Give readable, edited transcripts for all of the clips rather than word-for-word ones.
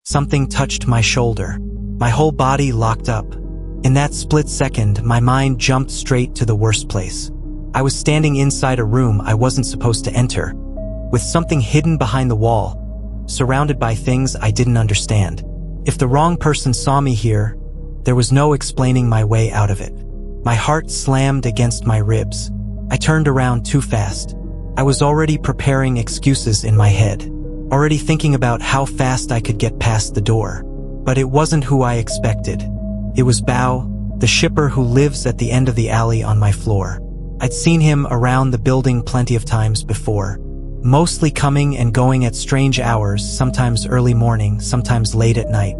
Something touched my shoulder. My whole body locked up. In that split second, my mind jumped straight to the worst place. I was standing inside a room I wasn't supposed to enter, with something hidden behind the wall, surrounded by things I didn't understand. If the wrong person saw me here, there was no explaining my way out of it. My heart slammed against my ribs. I turned around too fast. I was already preparing excuses in my head, already thinking about how fast I could get past the door. But it wasn't who I expected. It was Bao, the shipper who lives at the end of the alley on my floor. I'd seen him around the building plenty of times before, mostly coming and going at strange hours, sometimes early morning, sometimes late at night.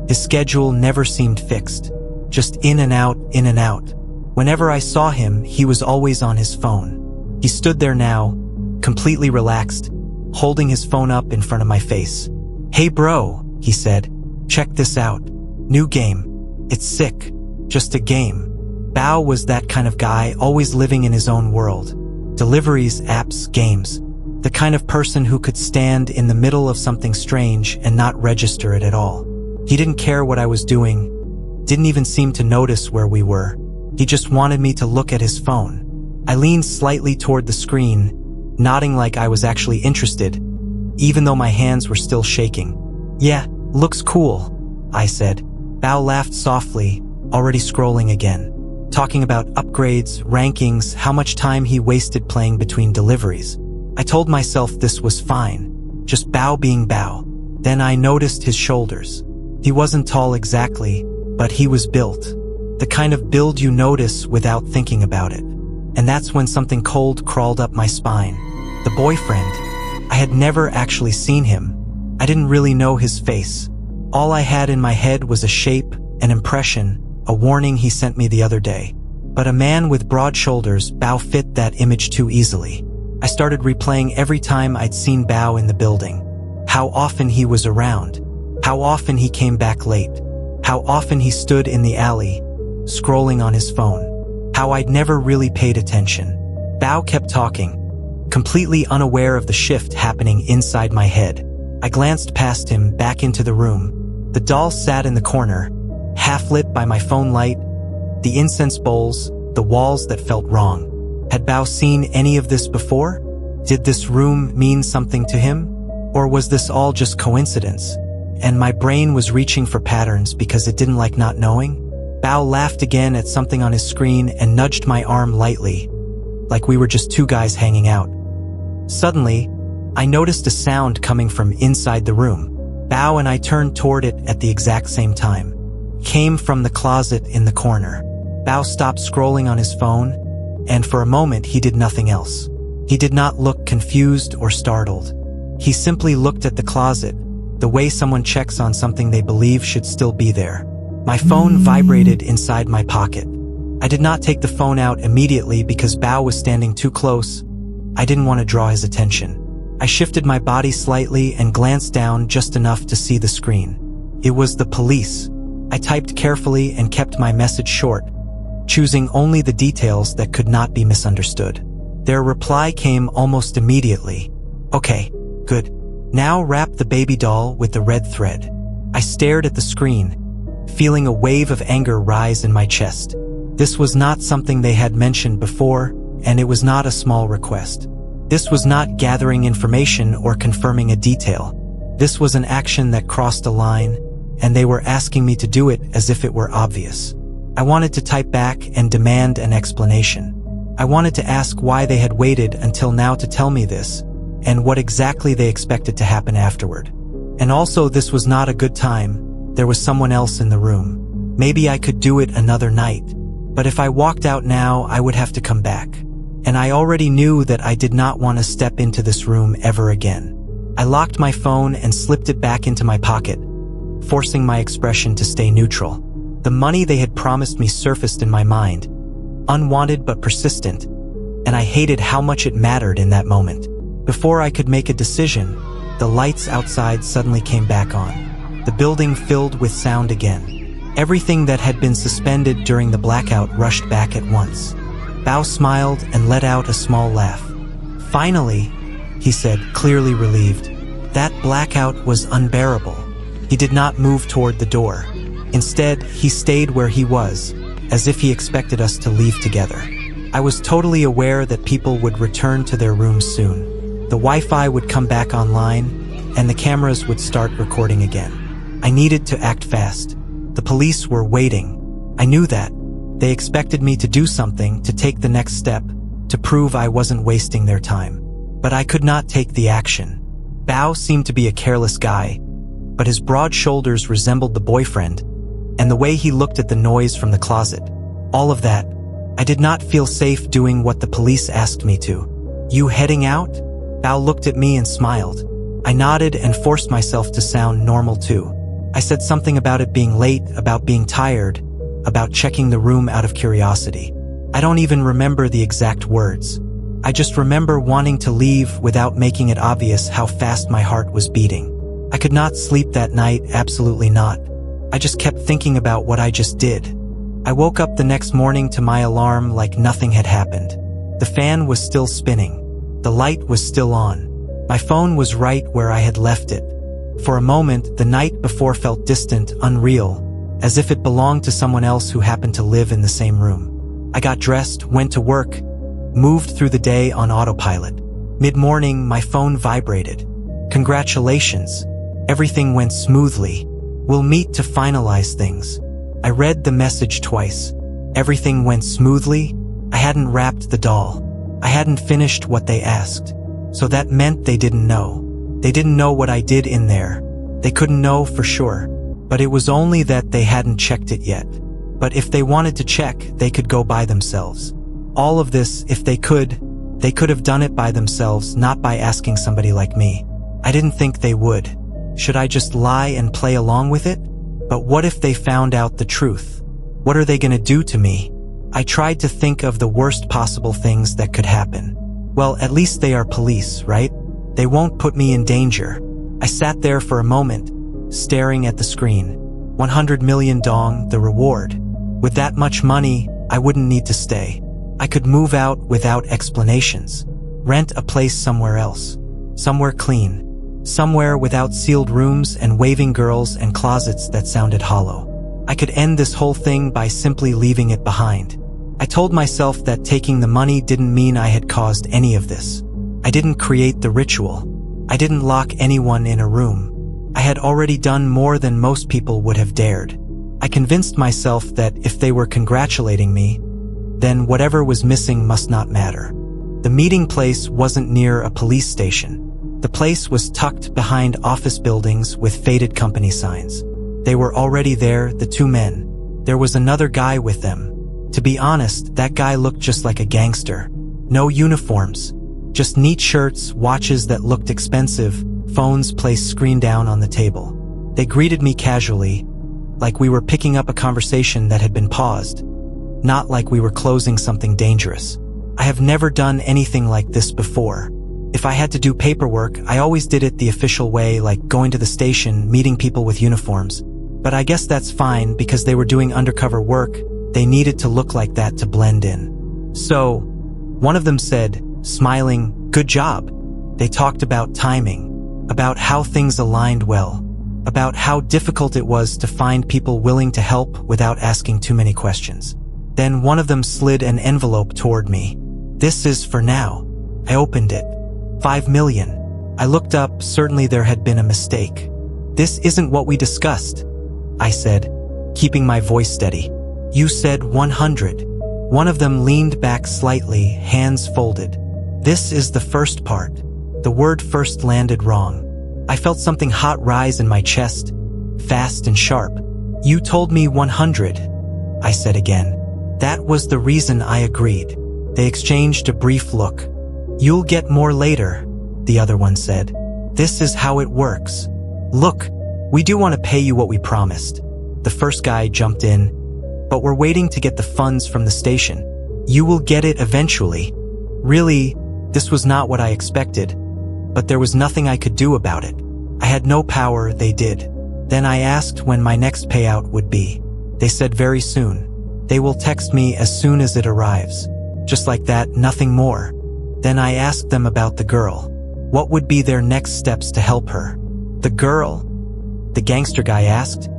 His schedule never seemed fixed, just in and out, in and out. Whenever I saw him, he was always on his phone. He stood there now, completely relaxed, holding his phone up in front of my face. "Hey bro," he said, "check this out. New game. It's sick. Just a game." Bao was that kind of guy, always living in his own world. Deliveries, apps, games. The kind of person who could stand in the middle of something strange and not register it at all. He didn't care what I was doing, didn't even seem to notice where we were. He just wanted me to look at his phone. I leaned slightly toward the screen, nodding like I was actually interested, even though my hands were still shaking. "Yeah, looks cool," I said. Bao laughed softly, already scrolling again, talking about upgrades, rankings, how much time he wasted playing between deliveries. I told myself this was fine, just Bao being Bao. Then I noticed his shoulders. He wasn't tall exactly, but he was built. The kind of build you notice without thinking about it. And that's when something cold crawled up my spine. The boyfriend. I had never actually seen him. I didn't really know his face. All I had in my head was a shape, an impression, a warning he sent me the other day. But a man with broad shoulders, Bao fit that image too easily. I started replaying every time I'd seen Bao in the building. How often he was around. How often he came back late. How often he stood in the alley, scrolling on his phone. How I'd never really paid attention. Bao kept talking, completely unaware of the shift happening inside my head. I glanced past him, back into the room. The doll sat in the corner, half lit by my phone light, the incense bowls, the walls that felt wrong. Had Bao seen any of this before? Did this room mean something to him? Or was this all just coincidence? And my brain was reaching for patterns because it didn't like not knowing? Bao laughed again at something on his screen and nudged my arm lightly, like we were just two guys hanging out. Suddenly, I noticed a sound coming from inside the room. Bao and I turned toward it at the exact same time. It came from the closet in the corner. Bao stopped scrolling on his phone, and for a moment he did nothing else. He did not look confused or startled. He simply looked at the closet, the way someone checks on something they believe should still be there. My phone vibrated inside my pocket. I did not take the phone out immediately because Bao was standing too close. I didn't want to draw his attention. I shifted my body slightly and glanced down just enough to see the screen. It was the police. I typed carefully and kept my message short, choosing only the details that could not be misunderstood. Their reply came almost immediately. "Okay, good. Now wrap the baby doll with the red thread." I stared at the screen, feeling a wave of anger rise in my chest. This was not something they had mentioned before, and it was not a small request. This was not gathering information or confirming a detail. This was an action that crossed a line, and they were asking me to do it as if it were obvious. I wanted to type back and demand an explanation. I wanted to ask why they had waited until now to tell me this, and what exactly they expected to happen afterward. And also, this was not a good time. There was someone else in the room. Maybe I could do it another night, but if I walked out now, I would have to come back. And I already knew that I did not want to step into this room ever again. I locked my phone and slipped it back into my pocket, forcing my expression to stay neutral. The money they had promised me surfaced in my mind, unwanted but persistent, and I hated how much it mattered in that moment. Before I could make a decision, the lights outside suddenly came back on. The building filled with sound again. Everything that had been suspended during the blackout rushed back at once. Bao smiled and let out a small laugh. "Finally," he said, clearly relieved. "That blackout was unbearable. He did not move toward the door. Instead, he stayed where he was, as if he expected us to leave together. I was totally aware that people would return to their rooms soon. The Wi-Fi would come back online, and the cameras would start recording again. I needed to act fast. The police were waiting. I knew that. They expected me to do something, to take the next step, to prove I wasn't wasting their time. But I could not take the action. Bao seemed to be a careless guy, but his broad shoulders resembled the boyfriend, and the way he looked at the noise from the closet. All of that. I did not feel safe doing what the police asked me to. You heading out? Bao looked at me and smiled. I nodded and forced myself to sound normal too. I said something about it being late, about being tired, about checking the room out of curiosity. I don't even remember the exact words. I just remember wanting to leave without making it obvious how fast my heart was beating. I could not sleep that night, absolutely not. I just kept thinking about what I just did. I woke up the next morning to my alarm like nothing had happened. The fan was still spinning. The light was still on. My phone was right where I had left it. For a moment, the night before felt distant, unreal, as if it belonged to someone else who happened to live in the same room. I got dressed, went to work, moved through the day on autopilot. Mid-morning, my phone vibrated. Congratulations. Everything went smoothly. We'll meet to finalize things. I read the message twice. Everything went smoothly. I hadn't wrapped the doll. I hadn't finished what they asked. So that meant they didn't know. They didn't know what I did in there. They couldn't know for sure. But it was only that they hadn't checked it yet. But if they wanted to check, they could go by themselves. All of this, if they could have done it by themselves, not by asking somebody like me. I didn't think they would. Should I just lie and play along with it? But what if they found out the truth? What are they gonna do to me? I tried to think of the worst possible things that could happen. Well, at least they are police, right? They won't put me in danger. I sat there for a moment, staring at the screen. 100 million dong, the reward. With that much money, I wouldn't need to stay. I could move out without explanations. Rent a place somewhere else. Somewhere clean. Somewhere without sealed rooms and waving girls and closets that sounded hollow. I could end this whole thing by simply leaving it behind. I told myself that taking the money didn't mean I had caused any of this. I didn't create the ritual. I didn't lock anyone in a room. I had already done more than most people would have dared. I convinced myself that if they were congratulating me, then whatever was missing must not matter. The meeting place wasn't near a police station. The place was tucked behind office buildings with faded company signs. They were already there, the two men. There was another guy with them. To be honest, that guy looked just like a gangster. No uniforms. Just neat shirts, watches that looked expensive, phones placed screen down on the table. They greeted me casually, like we were picking up a conversation that had been paused, not like we were closing something dangerous. I have never done anything like this before. If I had to do paperwork, I always did it the official way, like going to the station, meeting people with uniforms. But I guess that's fine because they were doing undercover work. They needed to look like that to blend in. So, one of them said, smiling, "Good job." They talked about timing, about how things aligned well, about how difficult it was to find people willing to help without asking too many questions. Then one of them slid an envelope toward me. "This is for now." I opened it. 5 million. I looked up, certainly there had been a mistake. "This isn't what we discussed," I said, keeping my voice steady. "You said 100. One of them leaned back slightly, hands folded. "This is the first part." The word first landed wrong. I felt something hot rise in my chest, fast and sharp. "You told me 100, I said again. That was the reason I agreed. They exchanged a brief look. "You'll get more later," the other one said. "This is how it works. Look, we do want to pay you what we promised." The first guy jumped in. "But we're waiting to get the funds from the station. You will get it eventually." Really, this was not what I expected, but there was nothing I could do about it. I had no power, they did. Then I asked when my next payout would be. They said very soon. They will text me as soon as it arrives. Just like that, nothing more. Then I asked them about the girl. What would be their next steps to help her? The girl? the gangster guy asked.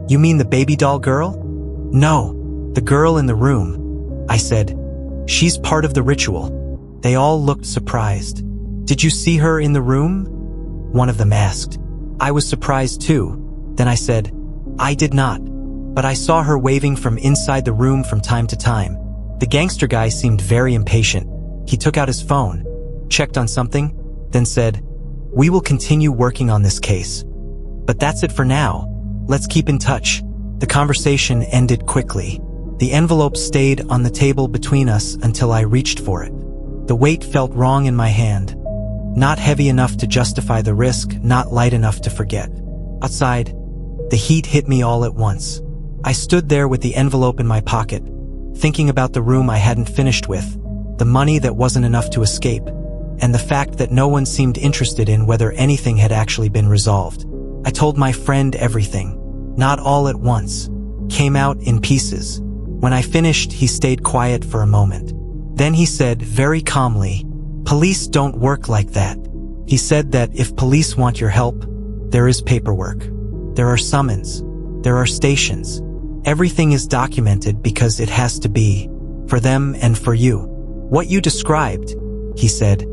You mean the baby doll girl? No, the girl in the room, I said. She's part of the ritual. They all looked surprised. Did you see her in the room? One of them asked. I was surprised too. Then I said, I did not, but I saw her waving from inside the room from time to time. The gangster guy seemed very impatient. He took out his phone, checked on something, then said, we will continue working on this case. But that's it for now. Let's keep in touch. The conversation ended quickly. The envelope stayed on the table between us until I reached for it. The weight felt wrong in my hand. Not heavy enough to justify the risk, not light enough to forget. Outside, the heat hit me all at once. I stood there with the envelope in my pocket, thinking about the room I hadn't finished with, the money that wasn't enough to escape, and the fact that no one seemed interested in whether anything had actually been resolved. I told my friend everything, not all at once, came out in pieces. When I finished, he stayed quiet for a moment. Then he said very calmly, police don't work like that. He said that if police want your help, there is paperwork. There are summons. There are stations. Everything is documented because it has to be, for them and for you. What you described, he said,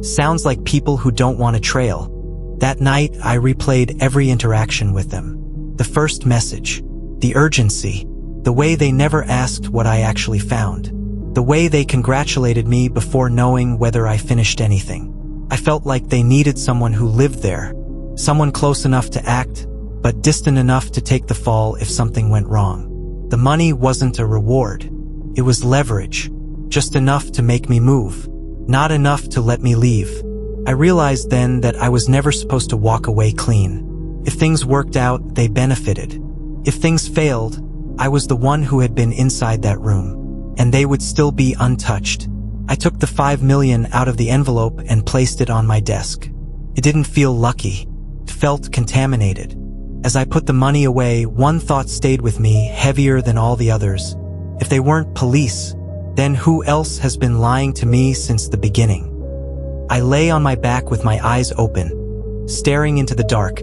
sounds like people who don't want a trail. That night, I replayed every interaction with them. The first message, the urgency, the way they never asked what I actually found, the way they congratulated me before knowing whether I finished anything. I felt like they needed someone who lived there, someone close enough to act, but distant enough to take the fall if something went wrong. The money wasn't a reward. It was leverage, just enough to make me move, not enough to let me leave. I realized then that I was never supposed to walk away clean. If things worked out, they benefited. If things failed, I was the one who had been inside that room, and they would still be untouched. I took the $5 million out of the envelope and placed it on my desk. It didn't feel lucky. It felt contaminated. As I put the money away, one thought stayed with me, heavier than all the others. If they weren't police, then who else has been lying to me since the beginning? I lay on my back with my eyes open, staring into the dark,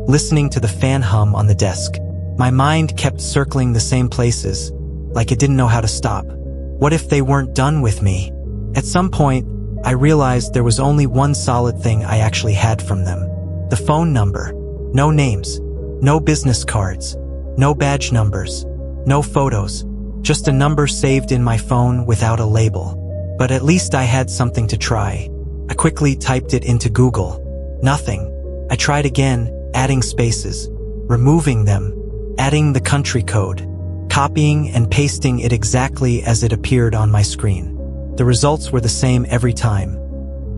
listening to the fan hum on the desk. My mind kept circling the same places, like it didn't know how to stop. What if they weren't done with me? At some point, I realized there was only one solid thing I actually had from them. The phone number. No names, no business cards, no badge numbers, no photos, just a number saved in my phone without a label. But at least I had something to try. I quickly typed it into Google. Nothing. I tried again, adding spaces, removing them, adding the country code, copying and pasting it exactly as it appeared on my screen. The results were the same every time.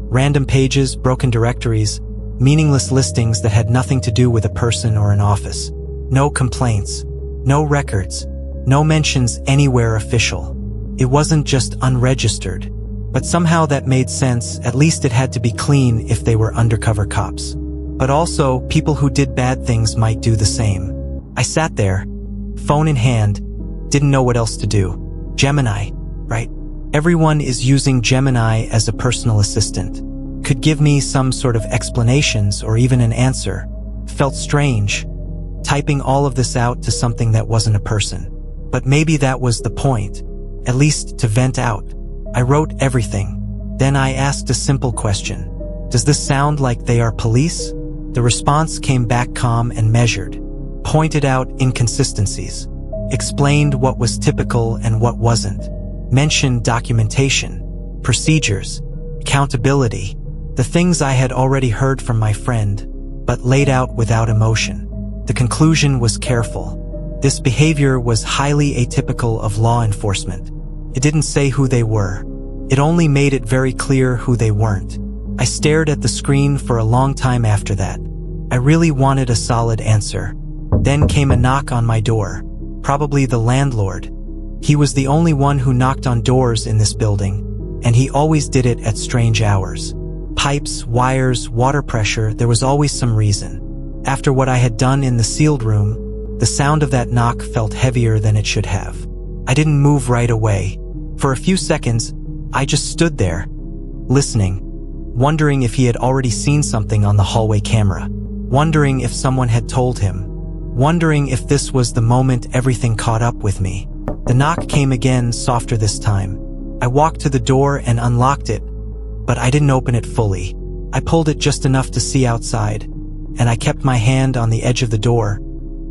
Random pages, broken directories, meaningless listings that had nothing to do with a person or an office. No complaints, no records, no mentions anywhere official. It wasn't just unregistered. But somehow that made sense. At least it had to be clean if they were undercover cops. But also, people who did bad things might do the same. I sat there, phone in hand, didn't know what else to do. Gemini, right? Everyone is using Gemini as a personal assistant. Could give me some sort of explanations or even an answer. Felt strange, typing all of this out to something that wasn't a person. But maybe that was the point, at least to vent out. I wrote everything. Then I asked a simple question. Does this sound like they are police? The response came back calm and measured, pointed out inconsistencies, explained what was typical and what wasn't, mentioned documentation, procedures, accountability, the things I had already heard from my friend, but laid out without emotion. The conclusion was careful. This behavior was highly atypical of law enforcement. It didn't say who they were. It only made it very clear who they weren't. I stared at the screen for a long time after that. I really wanted a solid answer. Then came a knock on my door. Probably the landlord. He was the only one who knocked on doors in this building, and he always did it at strange hours. Pipes, wires, water pressure, there was always some reason. After what I had done in the sealed room, the sound of that knock felt heavier than it should have. I didn't move right away. For a few seconds, I just stood there, listening, wondering if he had already seen something on the hallway camera. wondering if someone had told him, wondering if this was the moment everything caught up with me. The knock came again, softer this time. I walked to the door and unlocked it, but I didn't open it fully. I pulled it just enough to see outside, and I kept my hand on the edge of the door,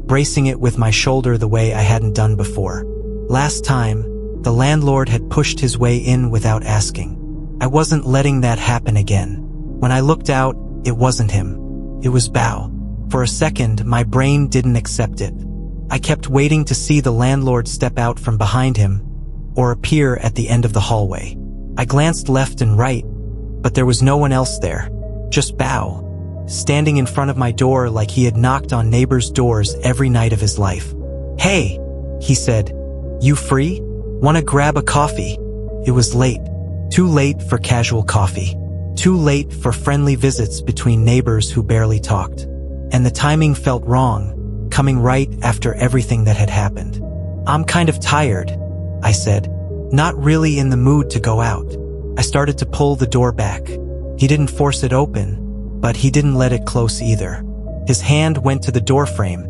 bracing it with my shoulder the way I hadn't done before. Last time, the landlord had pushed his way in without asking. I wasn't letting that happen again. When I looked out, it wasn't him. It was Bao. For a second, my brain didn't accept it. I kept waiting to see the landlord step out from behind him or appear at the end of the hallway. I glanced left and right, but there was no one else there. Just Bao, standing in front of my door like he had knocked on neighbors' doors every night of his life. "Hey," he said. "You free? Wanna grab a coffee?" It was late. Too late for casual coffee. Too late for friendly visits between neighbors who barely talked. And the timing felt wrong, coming right after everything that had happened. "I'm kind of tired," I said, not really in the mood to go out. I started to pull the door back. He didn't force it open, but he didn't let it close either. His hand went to the door frame,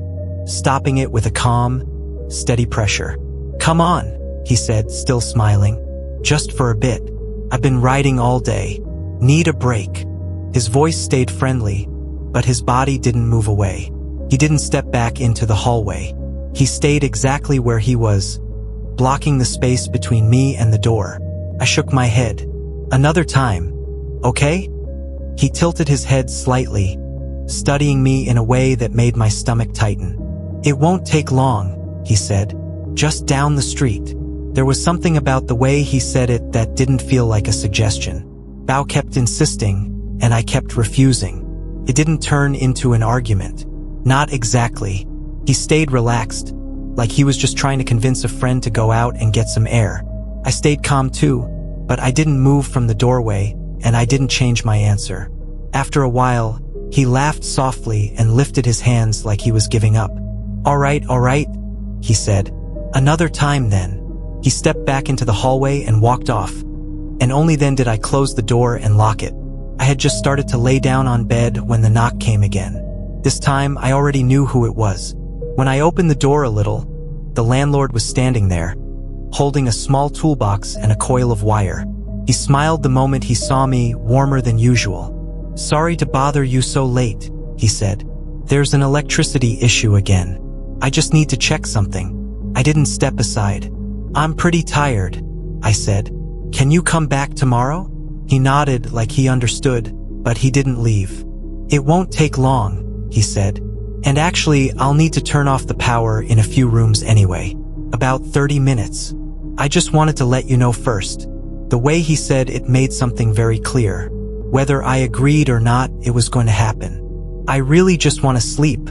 stopping it with a calm, steady pressure. "Come on," he said, still smiling. "Just for a bit. I've been riding all day. Need a break." His voice stayed friendly, but his body didn't move away. He didn't step back into the hallway. He stayed exactly where he was, blocking the space between me and the door. I shook my head. "Another time, okay?" He tilted his head slightly, studying me in a way that made my stomach tighten. "It won't take long," he said. "Just down the street." There was something about the way he said it that didn't feel like a suggestion. Bao kept insisting, and I kept refusing. It didn't turn into an argument. Not exactly. He stayed relaxed, like he was just trying to convince a friend to go out and get some air. I stayed calm too, but I didn't move from the doorway, and I didn't change my answer. After a while, he laughed softly and lifted his hands like he was giving up. All right, he said. "Another time then." He stepped back into the hallway and walked off, and only then did I close the door and lock it. I had just started to lay down on bed when the knock came again. This time, I already knew who it was. When I opened the door a little, the landlord was standing there, holding a small toolbox and a coil of wire. He smiled the moment he saw me, warmer than usual. "Sorry to bother you so late," he said. "There's an electricity issue again. I just need to check something." I didn't step aside. "I'm pretty tired," I said. "Can you come back tomorrow?" He nodded like he understood, but he didn't leave. "It won't take long," he said. "And actually, I'll need to turn off the power in a few rooms anyway. About 30 minutes. I just wanted to let you know first." The way he said it made something very clear. Whether I agreed or not, it was going to happen. "I really just want to sleep,"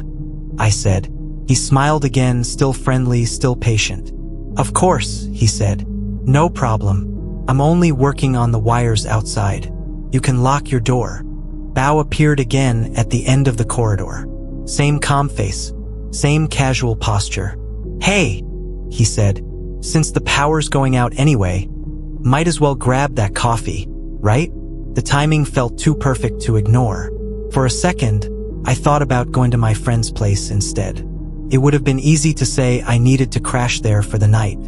I said. He smiled again, still friendly, still patient. "Of course," he said. "No problem. I'm only working on the wires outside. You can lock your door." Bao appeared again at the end of the corridor. Same calm face, same casual posture. "Hey," he said, "since the power's going out anyway, might as well grab that coffee, right?" The timing felt too perfect to ignore. For a second, I thought about going to my friend's place instead. It would have been easy to say I needed to crash there for the night,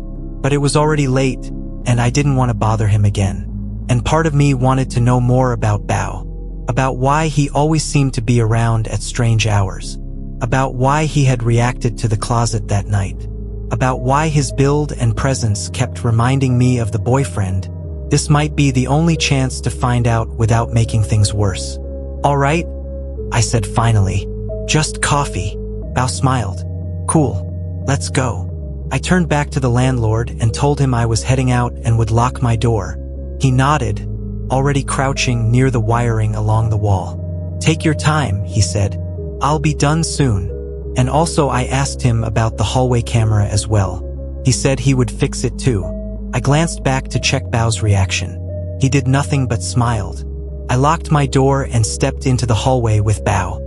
but it was already late, and I didn't want to bother him again. And part of me wanted to know more about Bao, about why he always seemed to be around at strange hours, about why he had reacted to the closet that night, about why his build and presence kept reminding me of the boyfriend. This might be the only chance to find out without making things worse. "All right," I said finally. "Just coffee." Bao smiled. "Cool. Let's go." I turned back to the landlord and told him I was heading out and would lock my door. He nodded, already crouching near the wiring along the wall. "Take your time," he said. "I'll be done soon." And also I asked him about the hallway camera as well. He said he would fix it too. I glanced back to check Bao's reaction. He did nothing but smiled. I locked my door and stepped into the hallway with Bao.